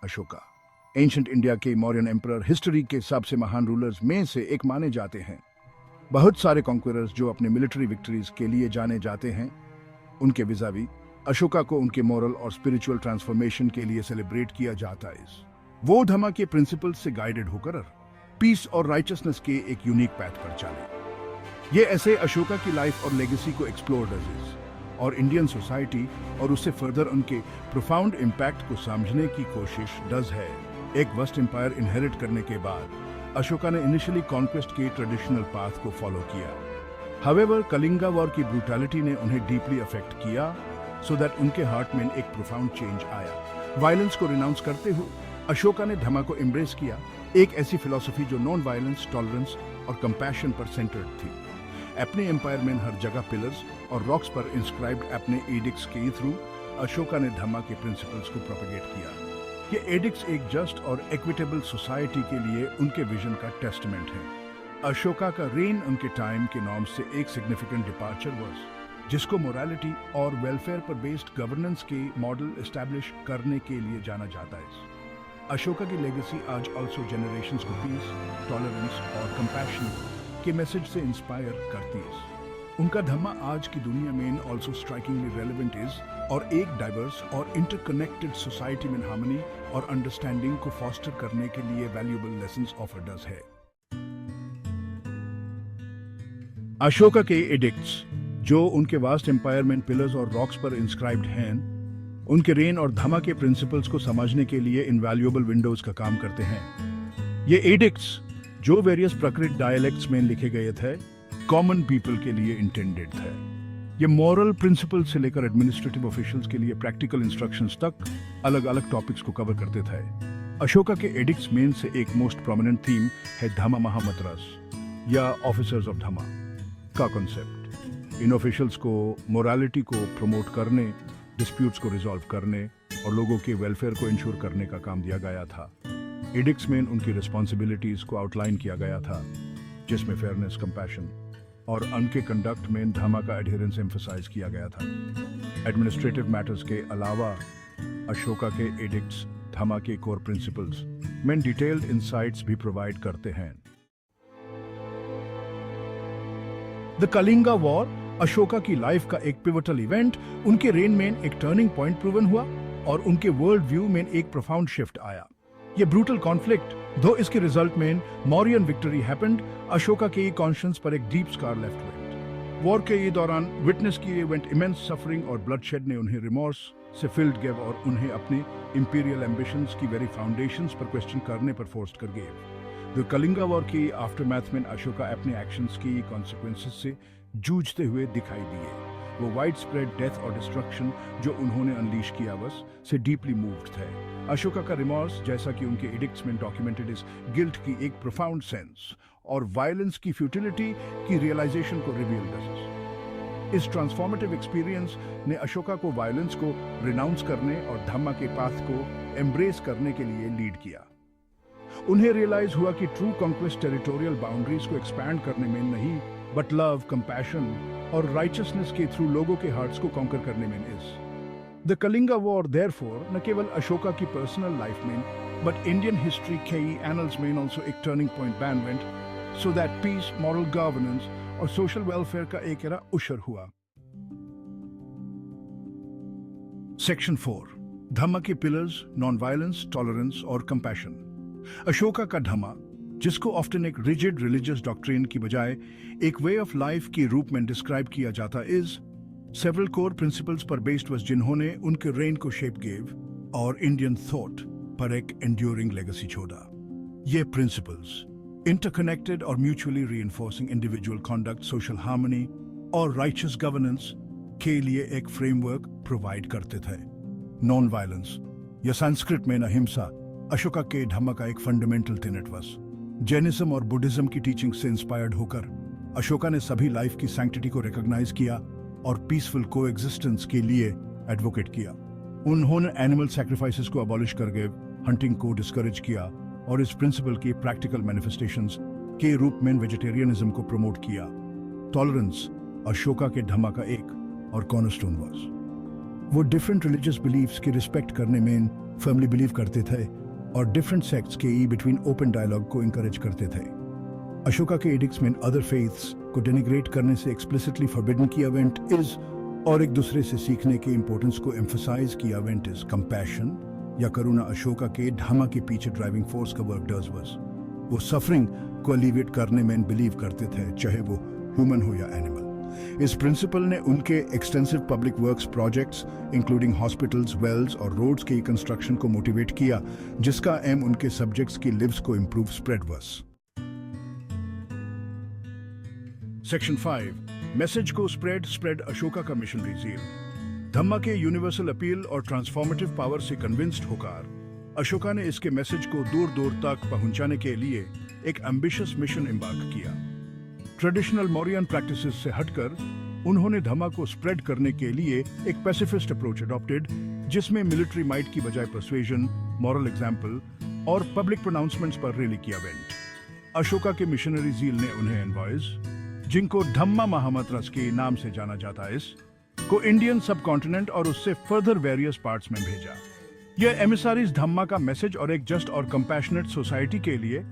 Ashoka ancient India के Mauryan emperor, history के सबसे महान रूलर्स में से एक माने जाते हैं। बहुत सारे कॉन्क्वेरर्स जो अपने मिलिट्री विक्ट्रीज के लिए जाने जाते हैं, उनके विजावी अशोका को उनके मॉरल और स्पिरिचुअल ट्रांसफॉर्मेशन के लिए सेलिब्रेट किया जाता है। वो धम्मा के प्रिंसिपल्स से गाइडेड होकर पीस और राइचसनेस के एक यूनिक पैथ पर चले। ये ऐसे अशोका की लाइफ और लेगेसी को एक्सप्लोर डजेस और इंडियन सोसाइटी और उससे फर्दर उनके प्रोफाउंड इम्पैक्ट को समझने की कोशिश डज है। एक वस्ट एम्पायर इनहेरिट करने के बाद अशोका ने इनिशियली कॉन्क्वेस्ट के ट्रेडिशनल पाथ को फॉलो किया। हावेवर कलिंगा वॉर की ब्रूटैलिटी ने उन्हें डीपली अफेक्ट किया, सो दैट उनके हार्ट में एक प्रोफाउंड चेंज आया। वायलेंस को रिनाउंस करते हुए अशोका ने धम्मा को एम्ब्रेस किया, एक ऐसी फिलॉसफी जो नॉन वायलेंस, टॉलरेंस और कंपैशन पर सेंटर्ड थी। अपने एम्पायर में हर जगह पिलर्स और रॉक्स पर इंस्क्राइब्ड अपने एडिक्ट्स के थ्रू अशोका ने धम्मा के प्रिंसिपल्स को प्रोपेगेट किया। ये एडिक्ट्स एक जस्ट और इक्विटेबल सोसाइटी के लिए उनके विजन का टेस्टमेंट है। अशोका का रेन उनके टाइम के नॉर्म्स से एक सिग्निफिकेंट डिपार्चर वाज, जिसको मोरालिटी और वेलफेयर पर बेस्ड गवर्नेंस के मॉडल एस्टैब्लिश करने के लिए जाना जाता है। अशोका की लेगेसी आज ऑल्सो जनरेशंस को पीस, टॉलरेंस और कंपैशन के मैसेज से इंस्पायर करती है। उनका धम्मा आज की दुनिया में ऑल्सो स्ट्राइकिंगली रेलेवेंट इज और एक डाइवर्स और इंटरकनेक्टेड सोसाइटी में हार्मनी और अंडरस्टैंडिंग को फॉस्टर करने के लिए वैल्यूएबल लेसन्स ऑफर डज है। अशोका के एडिक्ट्स जो उनके वास्ट एम्पायर में पिलर्स और रॉक्स पर इंस्क्राइब्ड हैं, उनके रेन और धम्मा के प्रिंसिपल्स को समझने के लिए इनवैल्यूएबल विंडोज का काम करते हैं। ये एडिक्ट्स जो वेरियस प्राकृत डायलेक्ट्स में लिखे गए थे, कॉमन पीपल के लिए इंटेंडेड थे। ये मॉरल प्रिंसिपल से लेकर एडमिनिस्ट्रेटिव ऑफिशियल्स के लिए प्रैक्टिकल इंस्ट्रक्शंस तक अलग अलग टॉपिक्स को कवर करते थे। अशोका के एडिक्ट्स में से एक मोस्ट प्रोमिनेंट थीम है धम्मा महामंत्रस या ऑफिसर्स ऑफ धम्मा का कॉन्सेप्ट। इन ऑफिशियल्स को मोरालिटी को प्रमोट करने, डिस्प्यूट्स को रिजॉल्व करने और लोगों के वेलफेयर को इंश्योर करने का काम दिया गया था। एडिक्ट्स में उनकी रिस्पॉन्सिबिलिटीज को आउटलाइन किया गया था, जिसमें फेयरनेस, कंपैशन और उनके कंडक्ट में धम्मा का एडहेरेंस एम्फसाइज किया गया था। एडमिनिस्ट्रेटिव मैटर्स के अलावा अशोका के एडिक्ट्स धम्मा के कोर प्रिंसिपल्स में डिटेल्ड इंसाइट्स भी प्रोवाइड करते हैं। द कलिंगा वॉर अशोका की लाइफ का एक पिवटल इवेंट, उनके रेन में एक टर्निंग पॉइंट प्रूवन हुआ और उनके वर्ल्ड व्यू में एक प्रोफाउंड शिफ्ट आया। ये ब्रूटल कॉन्फ्लिक्ट, दो इसके रिजल्ट में मौर्यन विक्ट्री हैपेंड, अशोका के कॉन्शियंस पर एक डीप स्कार लेफ्ट हुए। वॉर के ये दौरान विटनेस किए इवेंट इमेंस सफरिंग और ब्लडशेड ने उन्हें रिमोर्स से फिल्ड गए और उन्हें अपने इंपीरियल एम्बिशंस की वेरी फाउंडेशंस पर क्वेश्चन करने पर फोर्स्ड कर गए। द कलिंगा वॉर की आफ्टरमैथ में अशोका अपने एक्शंस की कॉन्सिक्वेंसेस से जूझते हुए दिखाई दिए। वो वाइड स्प्रेड डेथ और डिस्ट्रक्शन जो उन्होंने अनलीश किया बस से डीपली मूव्ड थे। अशोका का रिमोर्स, जैसा कि उनके एडिक्ट्स में डॉक्यूमेंटेड, इस गिल्ट की एक प्रोफाउंड सेंस और वायलेंस की फ्यूटिलिटी की रियलाइजेशन को रिवील करता। इस ट्रांसफॉर्मेटिव एक्सपीरियंस ने अशोका को वायलेंस को रिनाउंस करने और धम्मा के पाथ को एम्ब्रेस करने के लिए लीड किया। उन्हें रियलाइज हुआ कि ट्रू कॉन्क्वेस्ट टेरिटोरियल बाउंड्रीज को एक्सपैंड करने में नहीं, बट लव, कंपैशन और राइचसनेस के थ्रू लोगों के हार्ट्स को कॉन्कर करने में is. The Kalinga war therefore न केवल अशोका की पर्सनल लाइफ में, बट इंडियन हिस्ट्री के एनल्स में ऑल्सो एक टर्निंग पॉइंट बैन वेंट, so that peace, moral governance और सोशल वेलफेयर का एक एरा उशर हुआ। सेक्शन 4, धम्मा के पिलर्स, नॉन वायलेंस, टॉलरेंस और कंपैशन। अशोका का धम्मा, जिसको ऑफ्टन एक रिजिड रिलीजियस डॉक्ट्रिन की बजाय एक वे ऑफ लाइफ के रूप में डिस्क्राइब किया जाता, इज सेवरल कोर प्रिंसिपल्स पर बेस्ड was, जिन्होंने उनके रेन को शेप गेव और इंडियन थॉट पर एक एंड्यूरिंग लेगेसी छोड़ा। ये प्रिंसिपल्स इंटरकनेक्टेड और mutually reinforcing individual conduct, social harmony और राइचस गवर्नेंस के लिए एक फ्रेमवर्क प्रोवाइड करते थे। नॉन वायलेंस या संस्कृत में अहिंसा अशोका के धम्मा का एक फंडामेंटल टेनेट was। जैनिज्म और बुद्धिज्म की टीचिंग से इंस्पायर्ड होकर अशोका ने सभी लाइफ की सैंक्टिटी को रिकॉग्नाइज किया और पीसफुल कोएग्जिस्टेंस के लिए एडवोकेट किया। उन्होंने एनिमल सैक्रिफाइसेस को अबॉलिश करके हंटिंग को डिस्करेज किया और इस प्रिंसिपल की प्रैक्टिकल मैनिफेस्टेशंस के रूप में वेजिटेरियनिज्म को प्रमोट किया। टॉलरेंस अशोका के धम्मा का एक और कॉर्नरस्टोन वाज। वो डिफरेंट रिलीजियस बिलीफ्स की रिस्पेक्ट करने में फर्मली बिलीव करते थे और डिफरेंट सेक्ट्स के बिटवीन ओपन डायलॉग को इंकरेज करते थे। अशोका के एडिक्ट्स में अदर फेथ्स को डेनिग्रेट करने से एक्सप्लिसिटली फॉरबिडन किया इवेंट इज, और एक दूसरे से सीखने के इंपॉर्टेंस को एम्फसाइज किया इवेंट इज कंपैशन या करुणा। अशोका के धामा के पीछे ड्राइविंग फोर्स का वर्क डज वाज वो सफरिंग को अलिविएट करने में बिलीव करते थे, चाहे वो ह्यूमन हो या एनिमल। इस प्रिंसिपल ने उनके extensive public works projects including hospitals, wells और रोड्स के कंस्ट्रक्शन को मोटिवेट किया, जिसका एम उनके सब्जेक्ट्स की लिव्स को improve spread was. Section 5 message को स्प्रेड अशोका का मिशनरी ज़ील। धम्मा के यूनिवर्सल अपील और ट्रांसफॉर्मेटिव पावर से कन्विंस्ड होकर अशोका ने इसके मैसेज को दूर दूर तक पहुंचाने के लिए एक एम्बिशियस मिशन एम्बार्क किया। ट्रेडिशनल मौर्यन प्रैक्टिसेस से हटकर उन्होंने धम्मा को स्प्रेड करने के लिए एक पैसिफिस्ट अप्रोच अडॉप्टेड, जिसमें मिलिट्री माइट की बजाय परसुएजन, मॉरल एग्जाम्पल और पब्लिक प्रोनाउंसमेंट्स पर रैली किया इवेंट। अशोका के मिशनरी ज़ील ने उन्हें एनवॉयज, जिनको धम्मा महामंत्रस के नाम से जाना जाता है, को इंडियन सब कॉन्टिनेंट और उससे फर्दर वेरियस पार्ट्स में भेजा। यह एमिसारीज धम्मा का मैसेज और एक जस्ट और कंपैशनेट सोसाइटी के लिए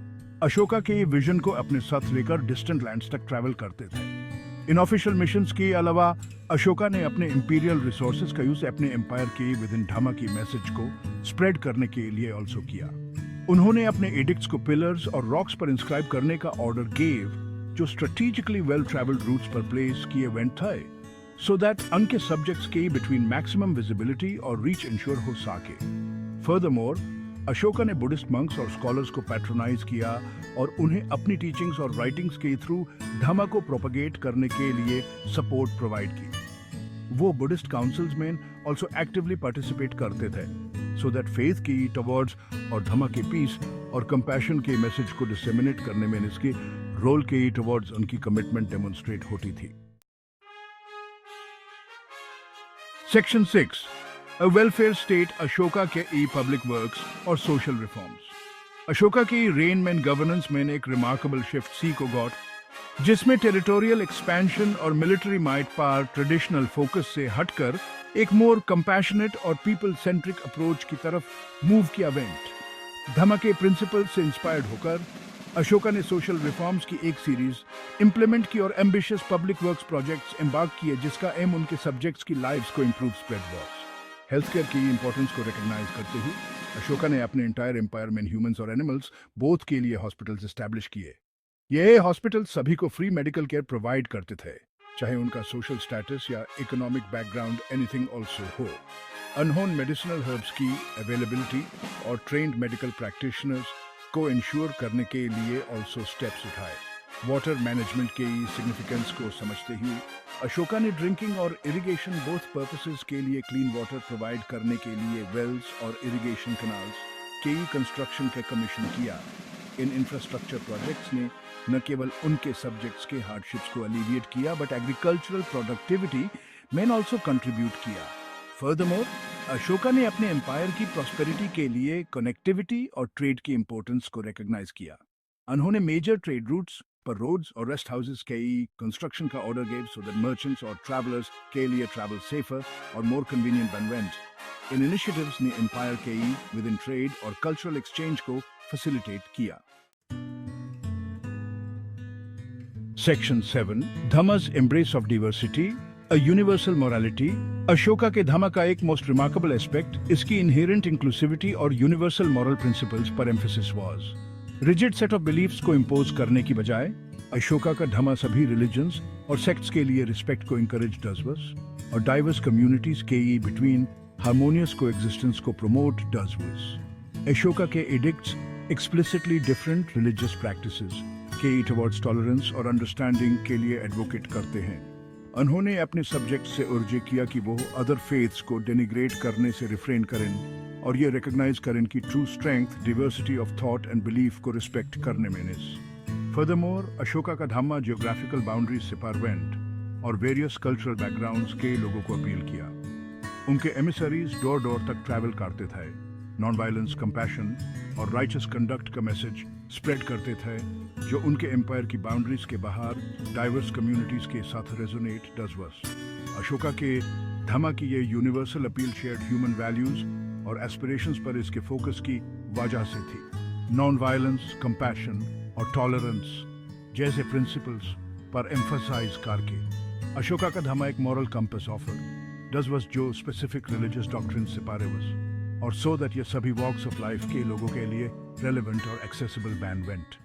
अशोका के ये विजन को अपने साथ लेकर डिस्टेंट लैंड्स तक ट्रैवल करते थे। इन ऑफिशियल मिशंस के अलावा अशोका ने अपने इंपीरियल रिसोर्सेज का यूज अपने एम्पायर के विद इन धम्मा की मैसेज को स्प्रेड करने के लिए ऑल्सो किया। उन्होंने अपने एडिक्ट्स को पिलर्स और रॉक्स पर इंस्क्राइब करने का ऑर्डर गेव, जो स्ट्रेटेजिकली वेल ट्रैवल्ड रूट्स पर प्लेस किए इवेंट थे, so that उनके सब्जेक्ट्स के between maximum visibility और reach ensure हो सके। Furthermore, अशोका ने बुद्धिस्ट मंक्स और स्कॉलर्स को पैट्रोनाइज किया और उन्हें अपनी टीचिंग्स और राइटिंग्स के थ्रू धम्मा को प्रोपगेट करने के लिए सपोर्ट प्रोवाइड की। वो बुद्धिस्ट काउंसिल्स में ऑल्सो एक्टिवली पार्टिसिपेट करते थे, सो दैट फेथ की टुवर्ड्स और धम्मा के पीस और कंपैशन के मैसेज को डिसेमिनेट करने में इसके रोल के टुवर्ड्स उनकी कमिटमेंट डेमोन्स्ट्रेट होती थी। Section 6 A welfare state Ashoka के पब्लिक वर्क्स और सोशल रिफॉर्म्स। अशोका की रेन में गवर्नेंस में एक रिमार्केबल शिफ्ट सी को गॉट, जिसमें टेरिटोरियल एक्सपेंशन और मिलिट्री माइट पार ट्रेडिशनल फोकस से हटकर एक मोर कंपैशनेट और पीपल सेंट्रिक अप्रोच की तरफ मूव किया इवेंट। धम्मा के प्रिंसिपल से इंस्पायर्ड होकर अशोका ने सोशल रिफॉर्म्स की एक सीरीज इम्प्लीमेंट की और ambitious public works projects embark किए, जिसका एम उनके सब्जेक्ट्स की लाइव्स को improve spread was. Health care की इंपॉर्टेंस को रिकॉग्नाइज करते हुए अशोका ने अपने एंटायर एम्पायर में ह्यूमंस और एनिमल्स बोथ के लिए हॉस्पिटल्स एस्टैब्लिश किए। ये हॉस्पिटल सभी को फ्री मेडिकल केयर प्रोवाइड करते थे, चाहे उनका सोशल स्टेटस या इकोनॉमिक बैकग्राउंड एनीथिंग ऑल्सो हो। अनहोन मेडिसिनल हर्ब्स की अवेलेबिलिटी और ट्रेन्ड मेडिकल प्रैक्टिशनर्स को इंश्योर करने के लिए ऑल्सो स्टेप्स उठाए। वाटर मैनेजमेंट के सिग्निफिकेंस को समझते हुए अशोका ने ड्रिंकिंग और इरिगेशन बोथ पर्पसेस के लिए क्लीन वाटर प्रोवाइड करने के लिए वेल्स और इरिगेशन कैनाल्स के कंस्ट्रक्शन का कमीशन किया। इन इंफ्रास्ट्रक्चर प्रोजेक्ट्स ने न केवल उनके सब्जेक्ट्स के हार्डशिप्स को अलिविएट किया, बट एग्रीकल्चरल प्रोडक्टिविटी में ऑल्सो कंट्रीब्यूट किया। फर्दरमोर, अशोका ने अपने एम्पायर की प्रॉस्पेरिटी के लिए कनेक्टिविटी और ट्रेड की इंपॉर्टेंस को रिकॉग्नाइज किया। उन्होंने मेजर ट्रेड रूट्स पर रोड्स और रेस्ट हाउसेस के कंस्ट्रक्शन का order gave, so that merchants और ट्रैवलर्स के लिए ट्रैवल सेफर और मोर कन्वीनियंट बन वेंट। इन इनिशिएटिव्स ने एम्पायर के विद इन ट्रेड और कल्चरल एक्सचेंज को फैसिलिटेट किया। Section 7 धम्मा's embrace of diversity, a universal morality। Ashoka के धम्मा का एक मोस्ट रिमार्केबल एस्पेक्ट इसकी इनहेरेंट इंक्लूसिविटी और यूनिवर्सल मॉरल प्रिंसिपल्स पर emphasis was. Rigid set of beliefs को इम्पोज करने की बजाय अशोका का धम्मा सभी रिलीजन्स और सेक्ट्स के लिए रिस्पेक्ट को इंकरेज डज वाज, और डाइवर्स कम्युनिटीज के बिटवीन हार्मोनियस को एग्जिस्टेंस को प्रमोट डज वाज। अशोका के addicts explicitly different religious practices के टुवर्ड्स टॉलरेंस और अंडरस्टैंडिंग के लिए एडवोकेट करते हैं। उन्होंने अपने सब्जेक्ट से अर्ज किया कि वो अदर फेथ्स को डेनिग्रेट करने से रिफ्रेन करें और ये रिकॉग्नाइज करें कि true strength diversity of thought and belief को रिस्पेक्ट करने में है। फर्दरमोर, अशोका का धम्मा जियोग्राफिकल बाउंड्रीज से पार वेंट और वेरियस कल्चरल बैकग्राउंड्स के लोगों को अपील किया। उनके एमिसरीज डोर डोर तक ट्रैवल करते थे, नॉन वायलेंस, कंपैशन और राइचस कंडक्ट का मैसेज स्प्रेड करते थे, जो उनके एम्पायर की बाउंड्रीज के बाहर डाइवर्स कम्युनिटीज के साथ रेजोनेट डज वाज। अशोका के धम्मा की ये universal appeal shared human values और एस्पिरेशंस पर इसके फोकस की वजह से थी। नॉन वायलेंस, कंपैशन और टॉलरेंस जैसे प्रिंसिपल्स पर एम्फसाइज करके अशोका का धमा एक मॉरल कंपस ऑफर डज वस जो स्पेसिफिक रिलीजियस डॉक्ट्रिन से पारे वस और सो दैट ये सभी वॉक्स ऑफ लाइफ के लोगों के लिए रेलेवेंट और एक्सेसिबल बैन वेंट।